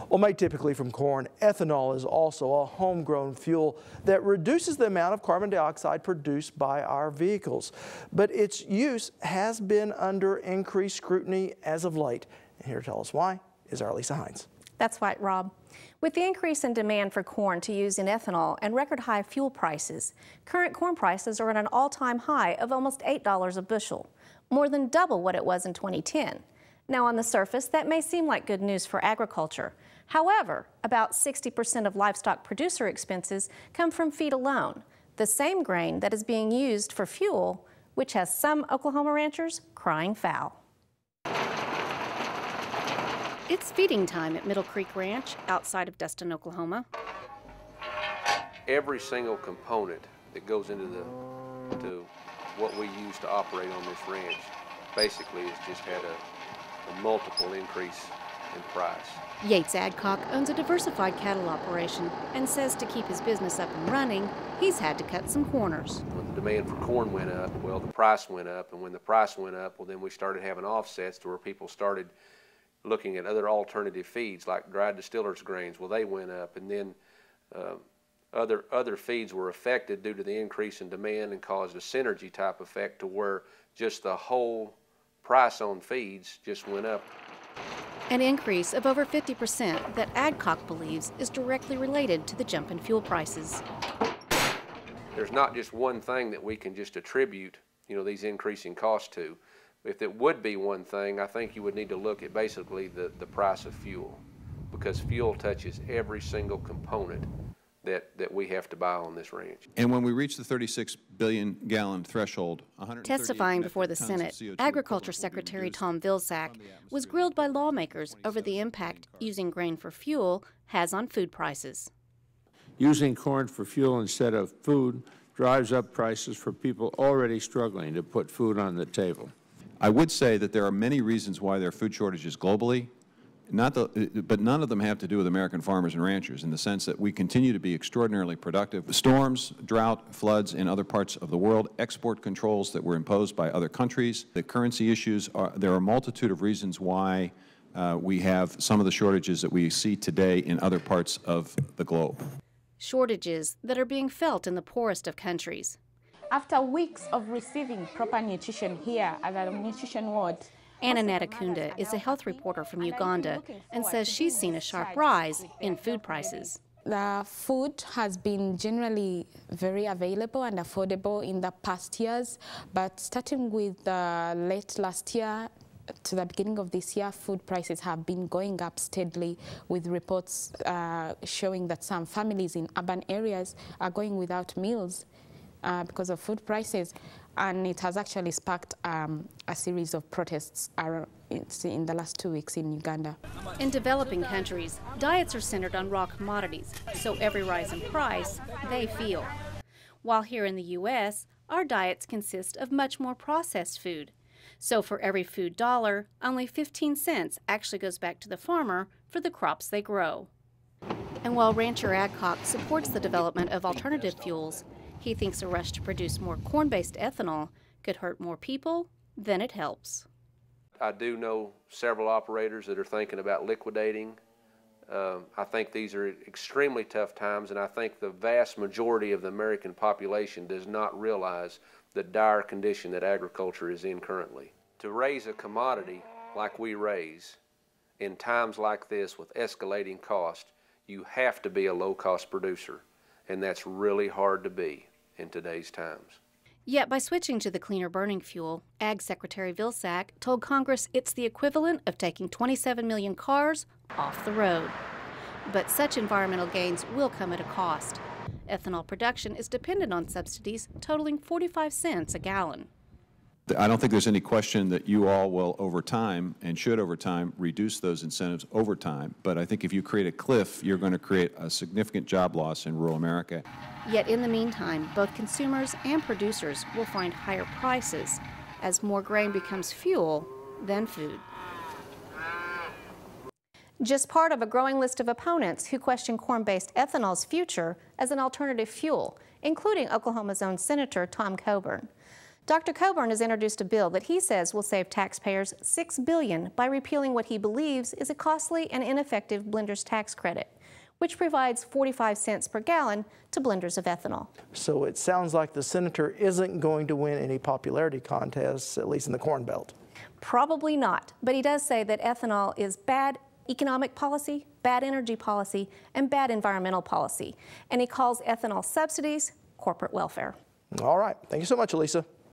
Well, made typically from corn, ethanol is also a homegrown fuel that reduces the amount of carbon dioxide produced by our vehicles. But its use has been under increased scrutiny as of late. And here to tell us why is our Lisa Hines. That's right, Rob. With the increase in demand for corn to use in ethanol and record high fuel prices, current corn prices are at an all-time high of almost $8 a bushel, more than double what it was in 2010. Now, on the surface, that may seem like good news for agriculture. However, about 60% of livestock producer expenses come from feed alone, the same grain that is being used for fuel, which has some Oklahoma ranchers crying foul. It's feeding time at Middle Creek Ranch outside of Destin, Oklahoma. Every single component that goes into what we use to operate on this ranch basically has just had a multiple increase in price. Yates Adcock owns a diversified cattle operation and says to keep his business up and running, he's had to cut some corners. When the demand for corn went up, well, the price went up, and when the price went up, well, then we started having offsets to where people started looking at other alternative feeds like dried distillers grains. Well, they went up, and then other feeds were affected due to the increase in demand and caused a synergy type effect to where just the whole price on feeds just went up. An increase of over 50% that Adcock believes is directly related to the jump in fuel prices. There's not just one thing that we can just attribute, these increasing costs to. If it would be one thing, I think you would need to look at basically the price of fuel, because fuel touches every single component that we have to buy on this ranch. And when we reach the 36 billion gallon threshold, testifying before the Senate, Agriculture Secretary Tom Vilsack was grilled by lawmakers over the impact using grain for fuel has on food prices. Using corn for fuel instead of food drives up prices for people already struggling to put food on the table. I would say that there are many reasons why there are food shortages globally, but none of them have to do with American farmers and ranchers, in the sense that we continue to be extraordinarily productive. Storms, drought, floods in other parts of the world, export controls that were imposed by other countries, the currency issues, there are a multitude of reasons why we have some of the shortages that we see today in other parts of the globe. Shortages that are being felt in the poorest of countries. After weeks of receiving proper nutrition here at the nutrition ward, Anna Natakunda is a health reporter from Uganda and says she's seen a sharp rise in food prices. The food has been generally very available and affordable in the past years, but starting with late last year to the beginning of this year, food prices have been going up steadily, with reports showing that some families in urban areas are going without meals because of food prices, and it has actually sparked a series of protests in the last 2 weeks in Uganda. In developing countries, diets are centered on raw commodities, so every rise in price they feel. While here in the U.S., our diets consist of much more processed food. So for every food dollar, only 15 cents actually goes back to the farmer for the crops they grow. And while rancher Adcock supports the development of alternative fuels, he thinks a rush to produce more corn-based ethanol could hurt more people than it helps. I do know several operators that are thinking about liquidating. I think these are extremely tough times, and I think the vast majority of the American population does not realize the dire condition that agriculture is in currently. To raise a commodity like we raise in times like this with escalating cost, you have to be a low-cost producer, and that's really hard to be in today's times. Yet by switching to the cleaner burning fuel, Ag Secretary Vilsack told Congress it's the equivalent of taking 27 million cars off the road. But such environmental gains will come at a cost. Ethanol production is dependent on subsidies totaling 45 cents a gallon. I don't think there's any question that you all will, over time, and should over time, reduce those incentives over time. But I think if you create a cliff, you're going to create a significant job loss in rural America. Yet in the meantime, both consumers and producers will find higher prices as more grain becomes fuel than food. Just part of a growing list of opponents who question corn-based ethanol's future as an alternative fuel, including Oklahoma's own Senator Tom Coburn. Dr. Coburn has introduced a bill that he says will save taxpayers $6 billion by repealing what he believes is a costly and ineffective blender's tax credit, which provides 45 cents per gallon to blenders of ethanol. So it sounds like the senator isn't going to win any popularity contests, at least in the Corn Belt. Probably not, but he does say that ethanol is bad economic policy, bad energy policy, and bad environmental policy. And he calls ethanol subsidies corporate welfare. All right. Thank you so much, Elisa.